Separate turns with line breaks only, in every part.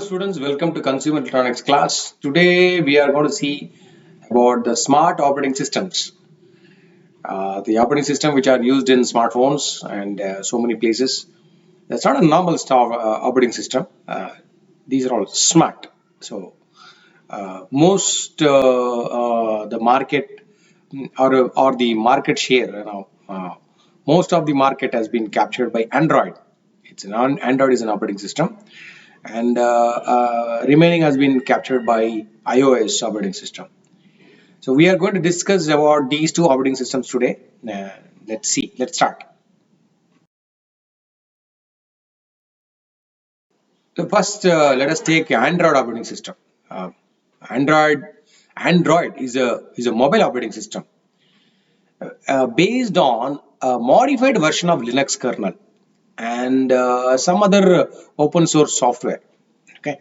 Students, welcome to Consumer Electronics class. Today we are going to see about the smart operating systems. The operating system which are used in smartphones and so many places. That's not a normal operating system. These are all smart. So most the market or the market share, most of the market has been captured by Android. Android is an operating system, and remaining has been captured by iOS operating system. So we are going to discuss about these two operating systems today. Let's see. Let's start. So first, let us take Android operating system. Uh, Android Android is a mobile operating system based on a modified version of Linux kernel and some other open source software. Okay,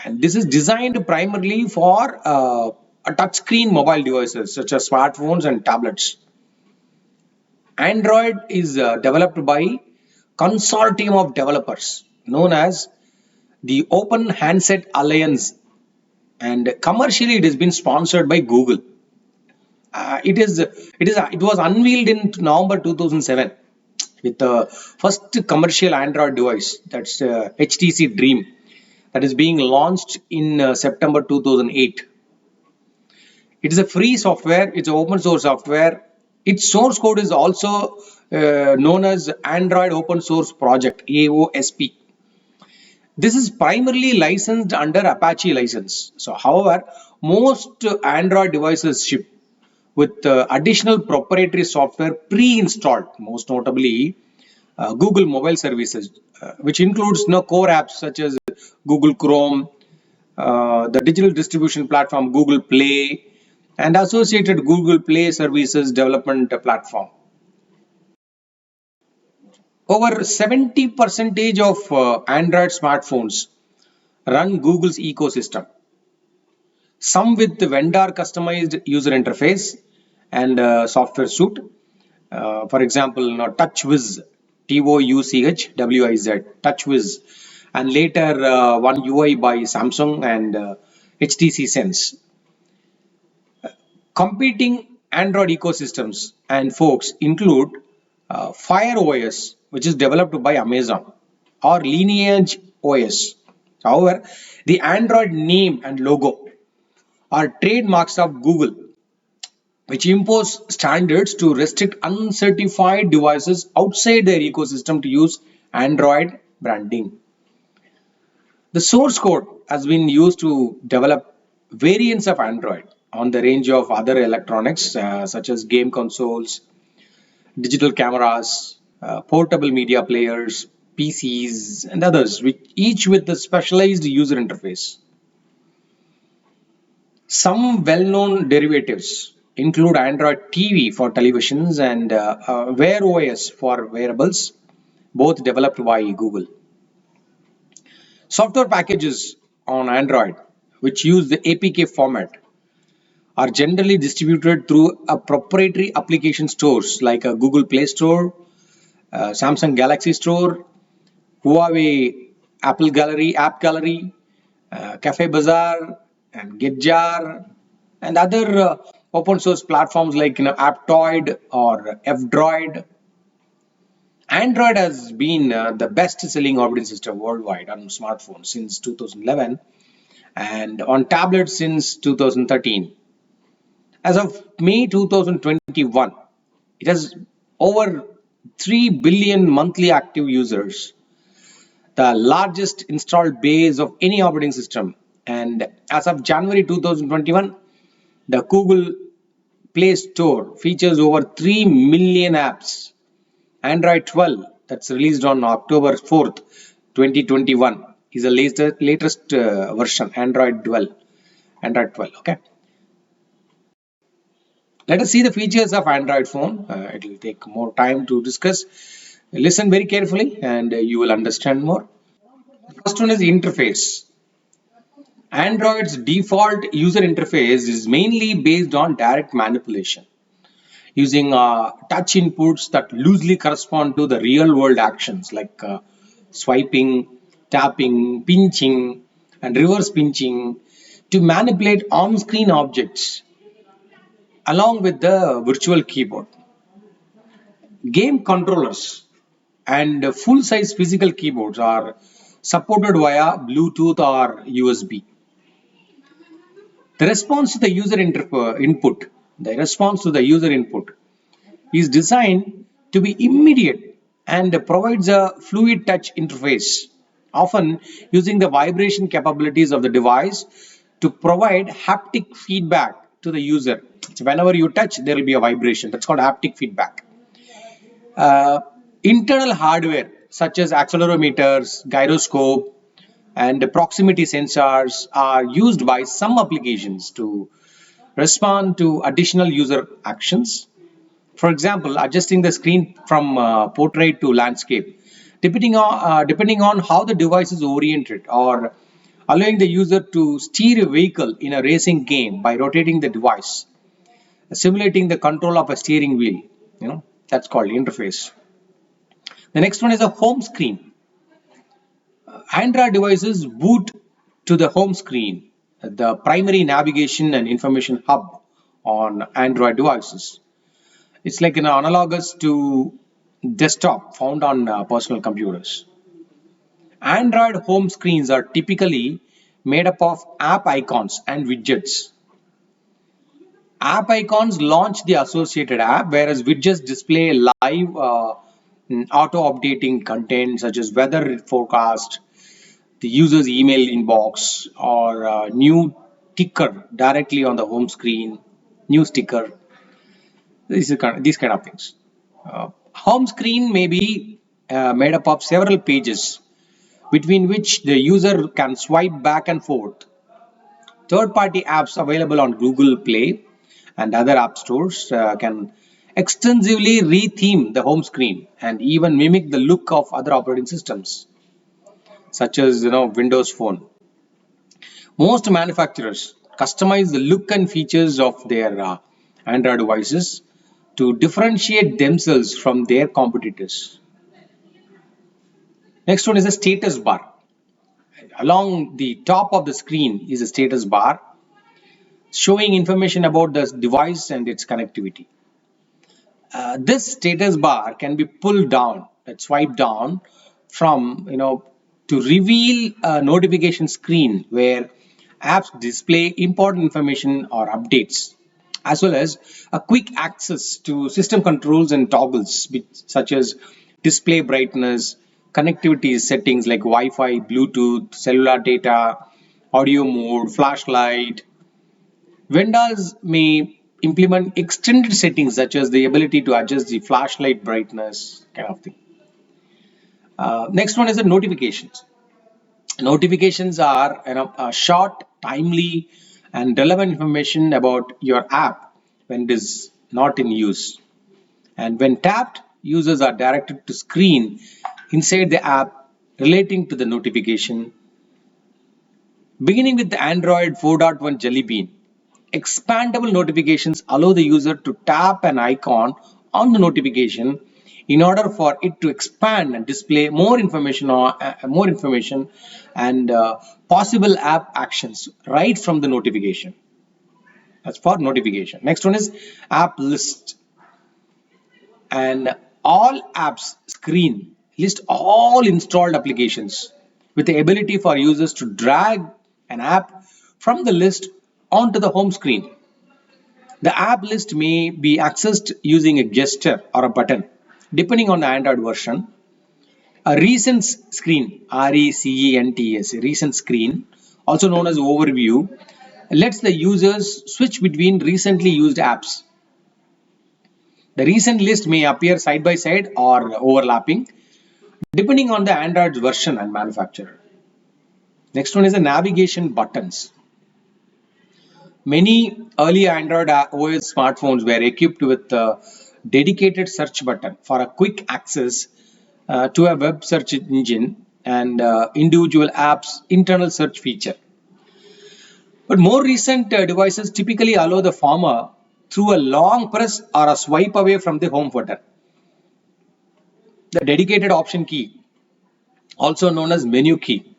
and this is designed primarily for a touchscreen mobile devices such as smartphones and tablets. Android is developed by consortium of developers known as the Open Handset Alliance, and commercially it has been sponsored by Google. It was unveiled in November 2007 with the first commercial Android device, that's HTC Dream, that is being launched in September 2008. It is a free software, it's an open source software. Its source code is also known as Android Open Source Project, AOSP. This is primarily licensed under Apache license. So, however, most Android devices ship with additional proprietary software pre-installed, most notably Google Mobile Services, which includes core apps such as Google Chrome, the digital distribution platform Google Play, and associated Google Play Services development platform. Over 70 percentage of Android smartphones run Google's ecosystem, some with the vendor customized user interface and software suite. For example, TouchWiz, TouchWiz, TouchWiz, and later One UI by Samsung and HTC Sense. Competing Android ecosystems and folks include Fire OS, which is developed by Amazon, or Lineage OS. However, the Android name and logo are trademarks of Google, which impose standards to restrict uncertified devices outside their ecosystem to use Android branding. The source code has been used to develop variants of Android on the range of other electronics such as game consoles, digital cameras, portable media players, PCs, and others, each with a specialized user interface. Some well-known derivatives include Android TV for televisions and Wear OS for wearables, both developed by Google. Software packages on Android, which use the APK format, are generally distributed through a proprietary application stores like a Google Play Store, Samsung Galaxy Store, Huawei Apple Gallery, App Gallery, Cafe Bazaar, and Gitjar, and other open source platforms like Aptoid or Fdroid. Android has been the best selling operating system worldwide on smartphones since 2011 and on tablets since 2013. As of May 2021, it has over 3 billion monthly active users, the largest installed base of any operating system. And as of January 2021, the Google Play Store features over 3 million apps. Android 12, that's released on October 4th, 2021, is the latest version, Android 12. Android 12, okay. Let us see the features of Android phone. It will take more time to discuss. Listen very carefully and you will understand more. The first one is interface. Android's default user interface is mainly based on direct manipulation using touch inputs that loosely correspond to the real world actions like swiping, tapping, pinching, and reverse pinching to manipulate on-screen objects along with the virtual keyboard. Game controllers and full-size physical keyboards are supported via Bluetooth or USB. The response to the user input is designed to be immediate and provides a fluid touch interface, often using the vibration capabilities of the device to provide haptic feedback to the user. So whenever you touch, there will be a vibration. That's called haptic feedback. Uh, Internal hardware such as accelerometers, gyroscope, and proximity sensors are used by some applications to respond to additional user actions. For example, adjusting the screen from portrait to landscape, depending on how the device is oriented, or allowing the user to steer a vehicle in a racing game by rotating the device, simulating the control of a steering wheel. That's called interface. The next one is a home screen. Android devices boot to the home screen, the primary navigation and information hub on Android devices. It's like an analogous to desktop found on personal computers. Android home screens are typically made up of app icons and widgets. App icons launch the associated app, whereas widgets display live auto updating content such as weather forecast, the user's email inbox, or new ticker directly on the home screen, new sticker, these kind of things. Home screen may be made up of several pages between which the user can swipe back and forth. Third-party apps available on Google Play and other app stores can extensively retheme the home screen and even mimic the look of other operating systems, such as Windows Phone. Most manufacturers customize the look and features of their Android devices to differentiate themselves from their competitors. Next one is a status bar. Along the top of the screen is a status bar showing information about the device and its connectivity. This status bar can be pulled down, swipe down from, to reveal a notification screen where apps display important information or updates, as well as a quick access to system controls and toggles, such as display brightness, connectivity settings like Wi-Fi, Bluetooth, cellular data, audio mode, flashlight. Vendors may implement extended settings such as the ability to adjust the flashlight brightness, kind of thing. Next one is the notifications. Notifications are short, timely, and relevant information about your app when it is not in use. And when tapped, users are directed to screen inside the app relating to the notification. Beginning with the Android 4.1 Jelly Bean, expandable notifications allow the user to tap an icon on the notification in order for it to expand and display more information and possible app actions right from the notification. That's for notification. Next one is app list. And all apps screen list all installed applications with the ability for users to drag an app from the list onto the home screen. The app list may be accessed using a gesture or a button, depending on the Android version. A recent screen, RECENTS, recent screen, also known as overview, lets the users switch between recently used apps. The recent list may appear side by side or overlapping, depending on the Android version and manufacturer. Next one is the navigation buttons. Many early Android OS smartphones were equipped with a dedicated search button for a quick access to a web search engine and individual apps internal search feature. But more recent devices typically allow the former through a long press or a swipe away from the home button. The dedicated option key, also known as menu key,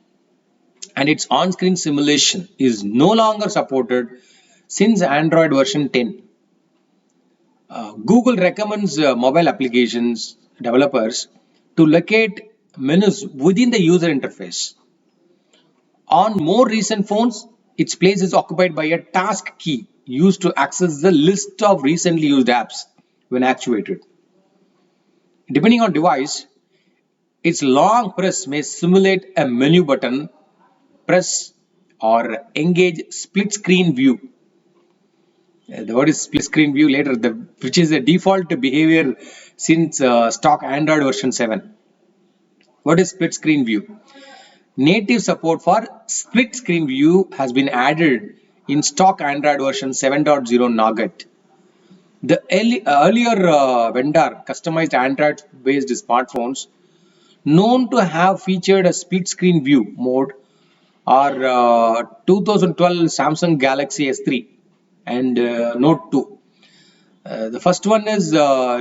and its on-screen simulation is no longer supported since Android version 10. Google recommends mobile applications developers to locate menus within the user interface. On more recent phones, its place is occupied by a task key used to access the list of recently used apps when actuated. Depending on device, its long press may simulate a menu button press or engage split screen view. The word is split screen view later, which is the default behavior since stock Android version 7. What is split screen view? Native support for split screen view has been added in stock Android version 7.0 Nougat. The earlier vendor customized Android based smartphones known to have featured a split screen view mode are 2012 Samsung Galaxy S3 and Note 2. The first one is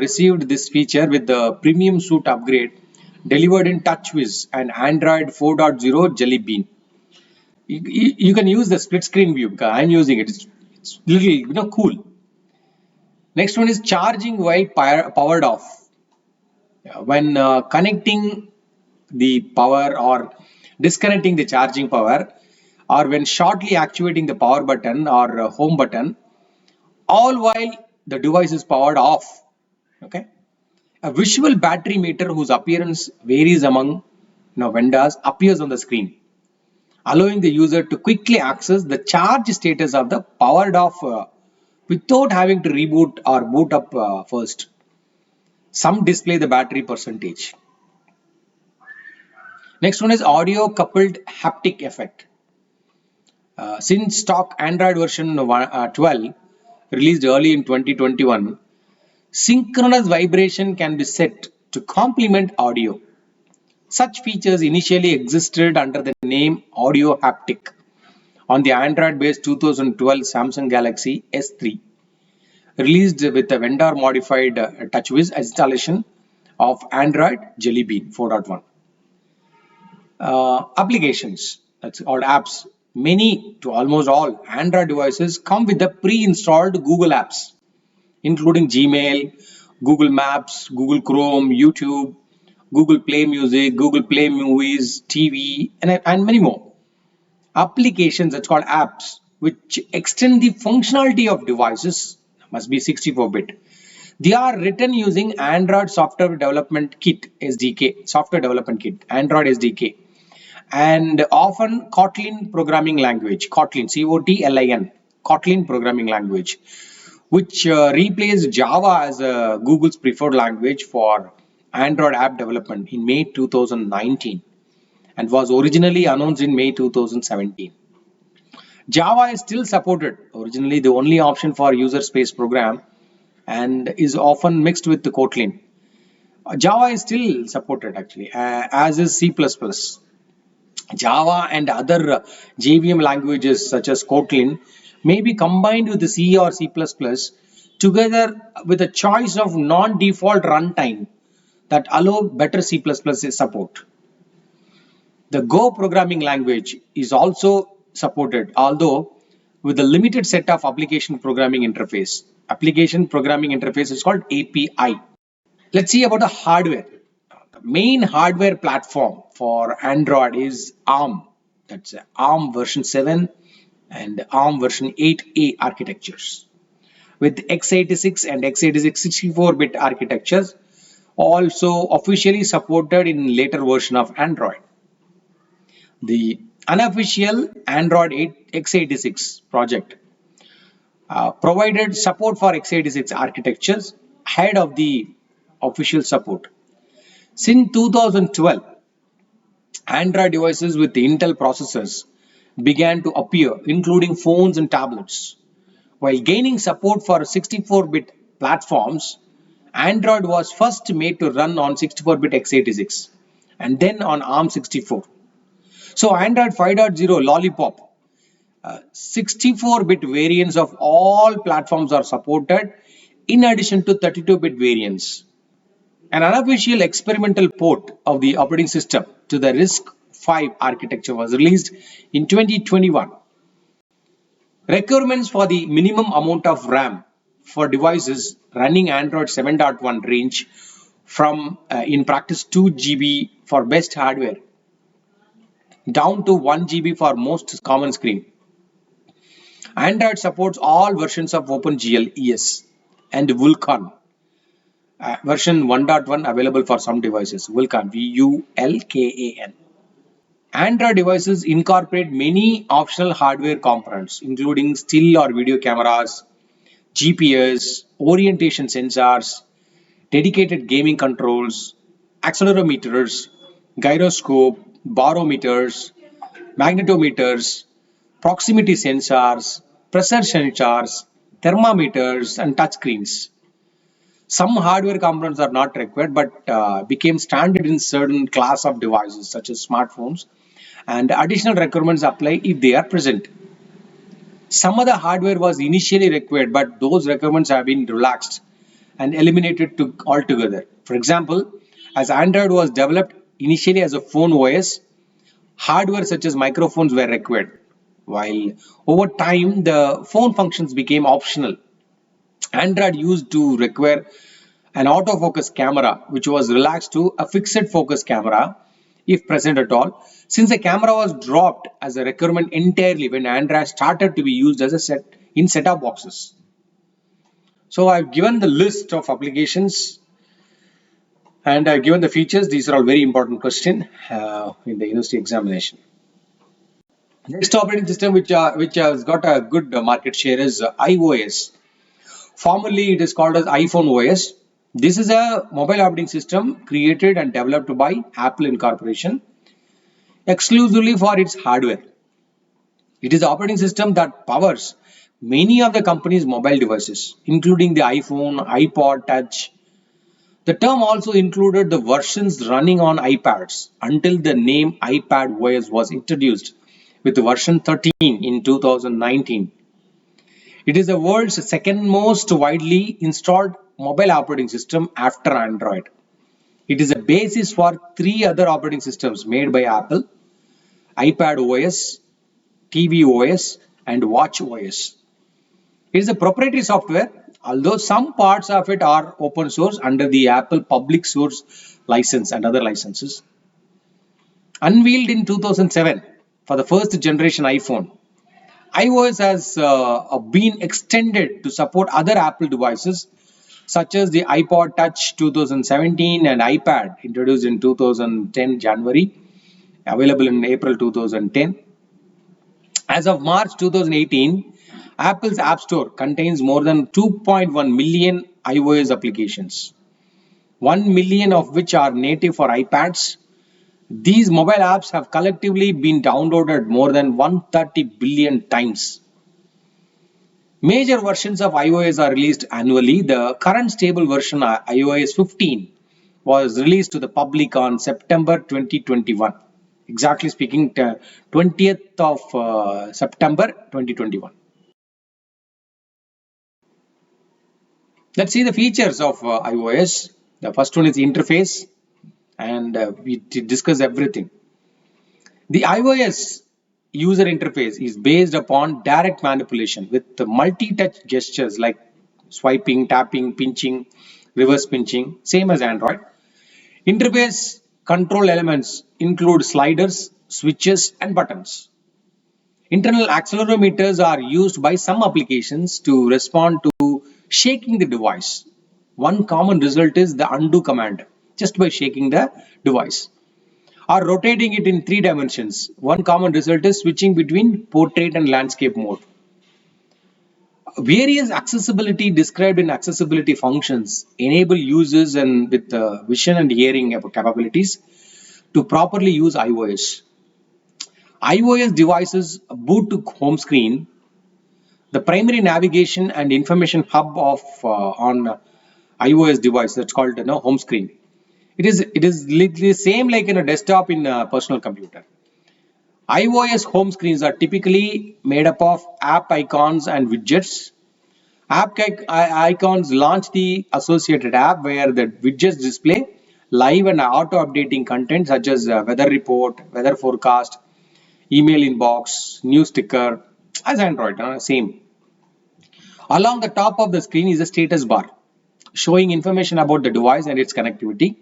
received this feature with the premium suite upgrade delivered in TouchWiz and Android 4.0 Jelly Bean. You can use the split screen view because I'm using it. It's little cool. Next one is charging while powered off. When connecting the power or disconnecting the charging power, or when shortly actuating the power button or home button, all while the device is powered off. Okay. A visual battery meter whose appearance varies among vendors appears on the screen, allowing the user to quickly access the charge status of the powered off without having to reboot or boot up first. Some display the battery percentage. Next one is audio coupled haptic effect. Since stock Android version 12 released early in 2021, synchronous vibration can be set to complement audio. Such features initially existed under the name Audio Haptic on the Android-based 2012 Samsung Galaxy S3, released with a vendor-modified TouchWiz installation of Android Jelly Bean 4.1. Applications, that's called apps. Many to almost all Android devices come with the pre-installed Google apps, including Gmail, Google Maps, Google Chrome, YouTube, Google Play Music, Google Play Movies, TV, and many more. Applications, that's called apps, which extend the functionality of devices, must be 64-bit. They are written using Android Software Development Kit, SDK, Software Development Kit, Android SDK, and often Kotlin programming language, Kotlin, C-O-T-L-I-N, Kotlin programming language, which replaced Java as Google's preferred language for Android app development in May 2019 and was originally announced in May 2017. Java is still supported, originally the only option for user space program, and is often mixed with the Kotlin. Java is still supported actually, as is C++. Java and other JVM languages such as Kotlin may be combined with the C or C++ together with a choice of non-default runtime that allow better C++ support. The Go programming language is also supported, although with a limited set of application programming interface. Application programming interface is called API. Let's see about the hardware. The main hardware platform for Android is ARM. That's ARM version 7 and ARM version 8A architectures. With x86 and x86 64-bit architectures also officially supported in later version of Android. The unofficial Android x86 project provided support for x86 architectures ahead of the official support. Since 2012, Android devices with Intel processors began to appear, including phones and tablets. While gaining support for 64-bit platforms, Android was first made to run on 64-bit x86 and then on ARM64. So Android 5.0 Lollipop, 64-bit variants of all platforms are supported in addition to 32-bit variants. An unofficial experimental port of the operating system to the RISC 5 architecture was released in 2021. Requirements for the minimum amount of RAM for devices running Android 7.1 range from in practice 2 GB for best hardware down to 1 GB for most common screen. Android supports all versions of OpenGL ES and Vulkan. Version 1.1 available for some devices. Vulkan, VULKAN. Android devices incorporate many optional hardware components, including still or video cameras, GPS, orientation sensors, dedicated gaming controls, accelerometers, gyroscope, barometers, magnetometers, proximity sensors, pressure sensors, thermometers, and touchscreens. Some hardware components are not required but became standard in certain class of devices such as smartphones, and additional requirements apply if they are present. Some of the hardware was initially required but those requirements have been relaxed and eliminated altogether. For example, as Android was developed initially as a phone OS, hardware such as microphones were required, while over time the phone functions became optional. Android used to require an autofocus camera, which was relaxed to a fixed focus camera, if present at all, since the camera was dropped as a requirement entirely when Android started to be used as a set-top boxes. So I've given the list of applications and I've given the features. These are all very important questions in the university examination. Next operating system which has got a good market share is iOS. Formerly it is called as iPhone OS. This is a mobile operating system created and developed by Apple Incorporation exclusively for its hardware. It is the operating system that powers many of the company's mobile devices, including the iPhone, iPod Touch. The term also included the versions running on iPads until the name iPad OS was introduced with version 13 in 2019. It is the world's second most widely installed mobile operating system after Android. It is a basis for three other operating systems made by Apple: iPad OS, TV OS, and Watch OS. It is a proprietary software, although some parts of it are open source under the Apple Public Source license and other licenses. Unveiled in 2007 for the first generation iPhone, iOS has been extended to support other Apple devices such as the iPod Touch 2017 and iPad introduced in 2010 January, available in April 2010. As of March 2018, Apple's App Store contains more than 2.1 million iOS applications, 1 million of which are native for iPads. These mobile apps have collectively been downloaded more than 130 billion times. Major versions of iOS are released annually. The current stable version, iOS 15, was released to the public on September 2021. Exactly speaking, 20th of September 2021. Let's see the features of iOS. The first one is the interface, and we discuss everything. The iOS user interface is based upon direct manipulation with multi-touch gestures like swiping, tapping, pinching, reverse pinching, same as Android. Interface control elements include sliders, switches, and buttons. Internal accelerometers are used by some applications to respond to shaking the device. One common result is the undo command, just by shaking the device, or rotating it in 3 dimensions. One common result is switching between portrait and landscape mode. Various accessibility described in accessibility functions enable users and with vision and hearing capabilities to properly use iOS. iOS devices boot to home screen, the primary navigation and information hub of on iOS device, that's called home screen. It is the same like in a desktop in a personal computer. iOS home screens are typically made up of app icons and widgets. App icons launch the associated app where the widgets display live and auto updating content such as weather report, weather forecast, email inbox, news ticker, as Android, same. Along the top of the screen is a status bar showing information about the device and its connectivity.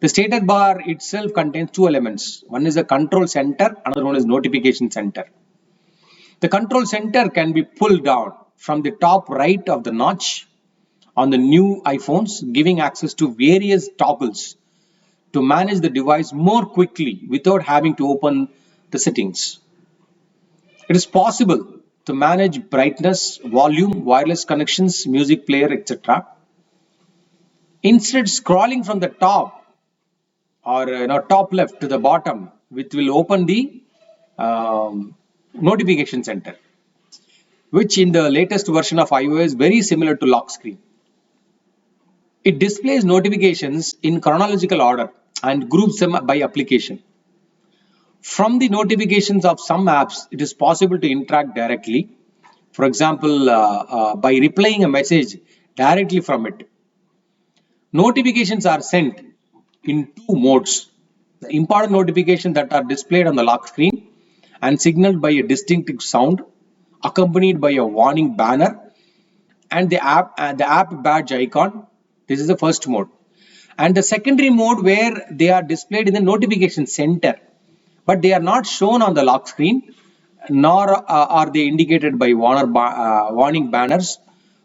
The status bar itself contains two elements. One is a control center, another one is notification center. The control center can be pulled down from the top right of the notch on the new iPhones, giving access to various toggles to manage the device more quickly without having to open the settings. It is possible to manage brightness, volume, wireless connections, music player, etc. Instead, scrolling from the top or top left to the bottom, which will open the notification center, which in the latest version of iOS is very similar to lock screen. It displays notifications in chronological order and groups them by application. From the notifications of some apps, it is possible to interact directly. For example, by replying a message directly from it. Notifications are sent in two modes. The important notifications that are displayed on the lock screen and signaled by a distinctive sound accompanied by a warning banner and the app badge icon. This is the first mode. And the secondary mode where they are displayed in the notification center, but they are not shown on the lock screen, nor are they indicated by warning banners,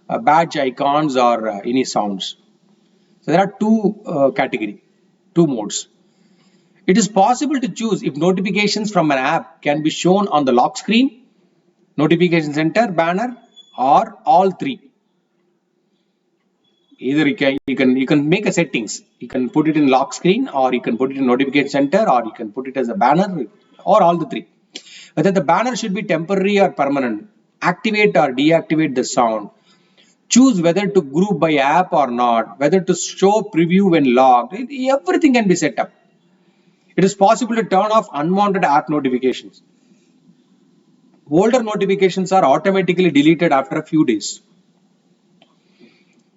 badge icons, or any sounds. So there are two modes. It is possible to choose if notifications from an app can be shown on the lock screen, notification center, banner, or all three. Either you can make a settings. You can put it in lock screen, or you can put it in notification center, or you can put it as a banner, or all the three. Whether the banner should be temporary or permanent, activate or deactivate the sound, choose whether to group by app or not, whether to show preview when logged, everything can be set up. It is possible to turn off unwanted app notifications. Older notifications are automatically deleted after a few days.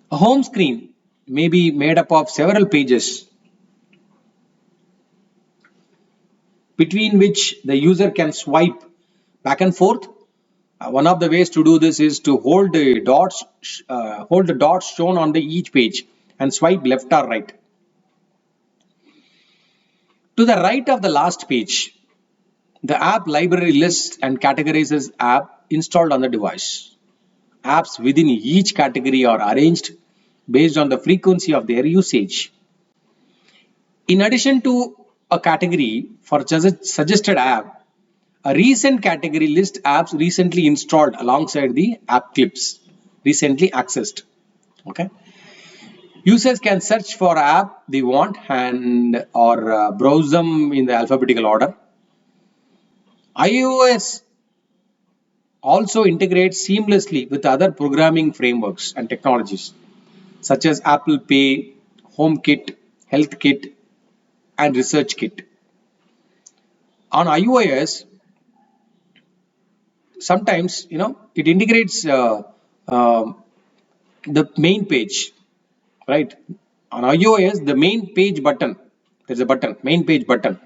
A home screen may be made up of several pages between which the user can swipe back and forth. One of the ways to do this is to hold the dots shown on the each page and swipe left or right. To the right of the last page, the app library lists and categorizes app installed on the device. Apps within each category are arranged based on the frequency of their usage. In addition to a category for suggested app, a recent category lists apps recently installed alongside the app clips recently accessed. Okay. Users can search for app they want and or browse them in the alphabetical order. iOS also integrates seamlessly with other programming frameworks and technologies such as Apple Pay, HomeKit, HealthKit, and ResearchKit. On iOS, sometimes it integrates the main page, right? On iOS, the main page button, there's a button, main page button,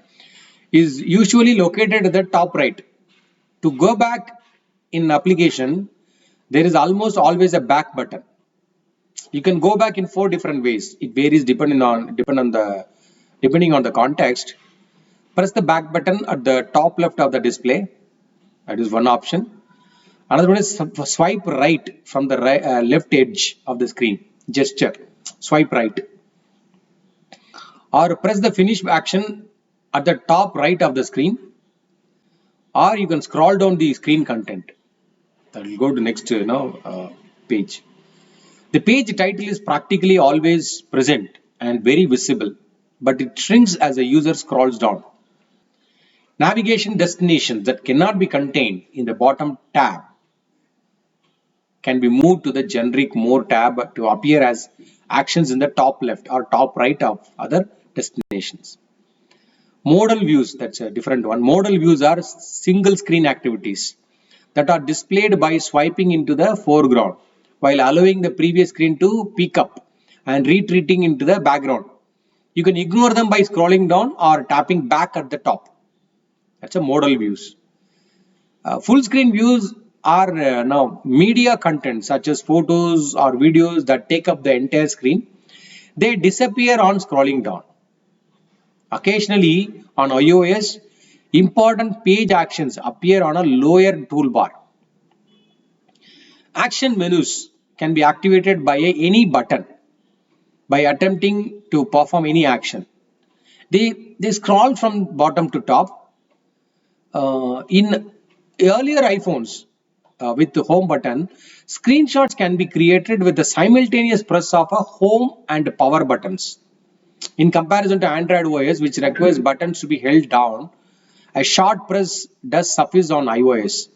is usually located at the top right. To go back in application, there is almost always a back button. You can go back in 4 different ways. It varies depending on the context. Press the back button at the top left of the display. That is one option. Another one is swipe right from the left edge of the screen. Gesture. Swipe right. Or press the finish action at the top right of the screen. Or you can scroll down the screen content. That will go to next page. The page title is practically always present and very visible, but it shrinks as the user scrolls down. Navigation destinations that cannot be contained in the bottom tab can be moved to the generic More tab to appear as actions in the top left or top right of other destinations. Modal views, that's a different one. Modal views are single screen activities that are displayed by swiping into the foreground while allowing the previous screen to peek up and retreating into the background. You can ignore them by scrolling down or tapping back at the top. That's a modal views. Full screen views are now media content such as photos or videos that take up the entire screen. They disappear on scrolling down. Occasionally on iOS, important page actions appear on a lower toolbar. Action menus can be activated by any button by attempting to perform any action. They scroll from bottom to top. In earlier iPhones with the home button, screenshots can be created with the simultaneous press of a home and power buttons. In comparison to Android OS, which requires buttons to be held down, a short press does suffice on iOS.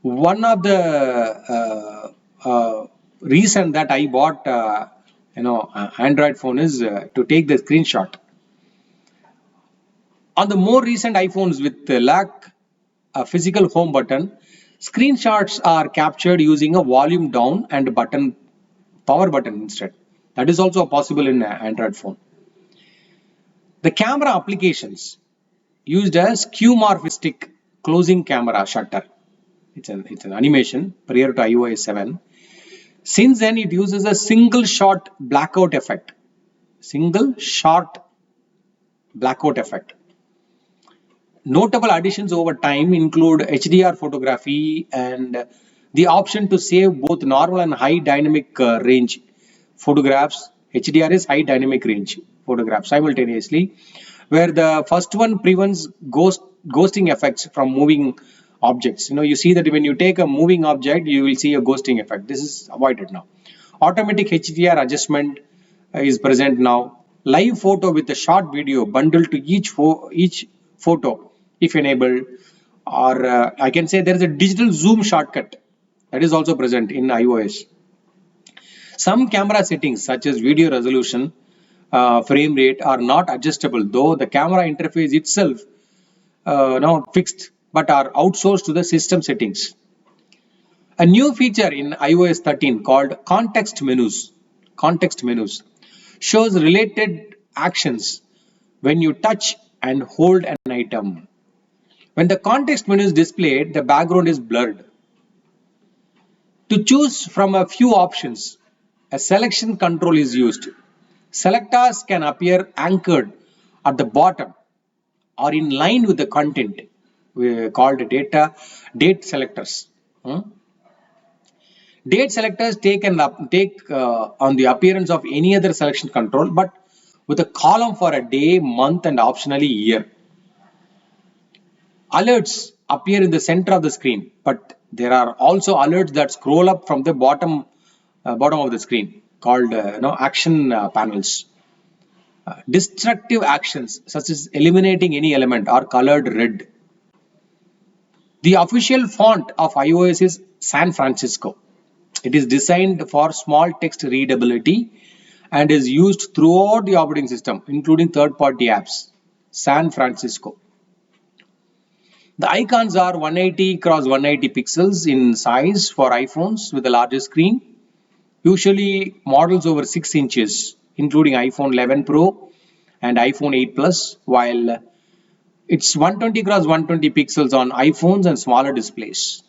One of the reason that I bought Android phone is to take the screenshot. On the more recent iPhones with lack a physical home button, screenshots are captured using a volume down and button power button instead. That is also possible in Android phone. The camera applications used a skeuomorphistic closing camera shutter. It's an animation prior to iOS 7. Since then, it uses a single shot blackout effect. Single shot blackout effect. Notable additions over time include HDR photography and the option to save both normal and high dynamic range photographs. HDR is high dynamic range photographs simultaneously, where the first one prevents ghosting effects from moving objects. You see that when you take a moving object, you will see a ghosting effect. This is avoided now. Automatic HDR adjustment is present now. Live photo with a short video bundled to each photo if enabled, or I can say there is a digital zoom shortcut that is also present in iOS. Some camera settings such as video resolution, frame rate are not adjustable, though the camera interface itself now fixed but are outsourced to the system settings. A new feature in iOS 13 called context menus shows related actions when you touch and hold an item. When the context menu is displayed, the background is blurred. To choose from a few options, a selection control is used. Selectors can appear anchored at the bottom or in line with the content, called date selectors. Date selectors take on the appearance of any other selection control, but with a column for a day, month, and optionally year. Alerts appear in the center of the screen, but there are also alerts that scroll up from the bottom of the screen, called action panels. Destructive actions such as eliminating any element are colored red. The official font of iOS is San Francisco. It is designed for small text readability and is used throughout the operating system, including third-party apps. San Francisco. The icons are 180 x 180 pixels in size for iPhones with a larger screen, usually models over 6 inches, including iPhone 11 Pro and iPhone 8 Plus, while it's 120 x 120 pixels on iPhones and smaller displays.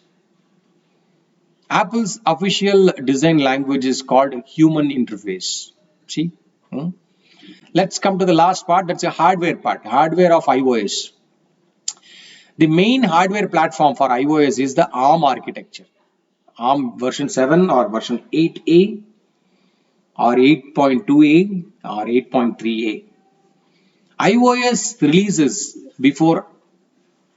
Apple's official design language is called Human Interface. See? Let's come to the last part, that's a hardware part, hardware of iOS. The main hardware platform for iOS is the ARM architecture. ARM version 7 or version 8A or 8.2A or 8.3A. iOS releases before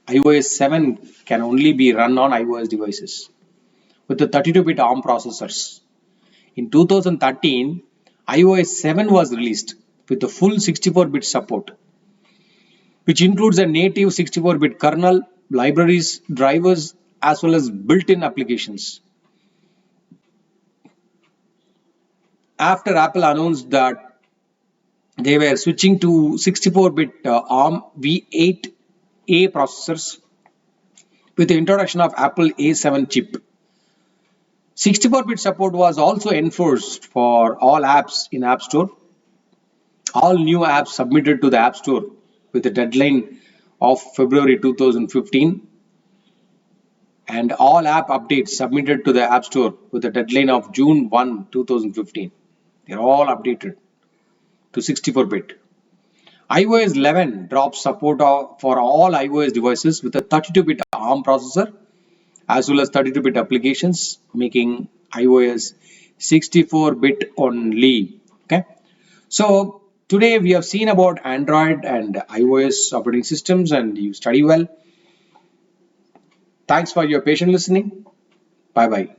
iOS 7 can only be run on iOS devices with the 32-bit ARM processors. In 2013, iOS 7 was released with the full 64-bit support, which includes a native 64-bit kernel, libraries, drivers, as well as built-in applications. After Apple announced that they were switching to 64-bit ARM V8A processors with the introduction of Apple A7 chip. 64-bit support was also enforced for all apps in App Store. All new apps submitted to the App Store with a deadline of February 2015, and all app updates submitted to the App Store with a deadline of June 1, 2015. They're all updated to 64-bit. iOS 11 drops support for all iOS devices with a 32-bit ARM processor as well as 32-bit applications, making iOS 64-bit only. Okay. So today we have seen about Android and iOS operating systems, and you study well. Thanks for your patient listening. Bye bye.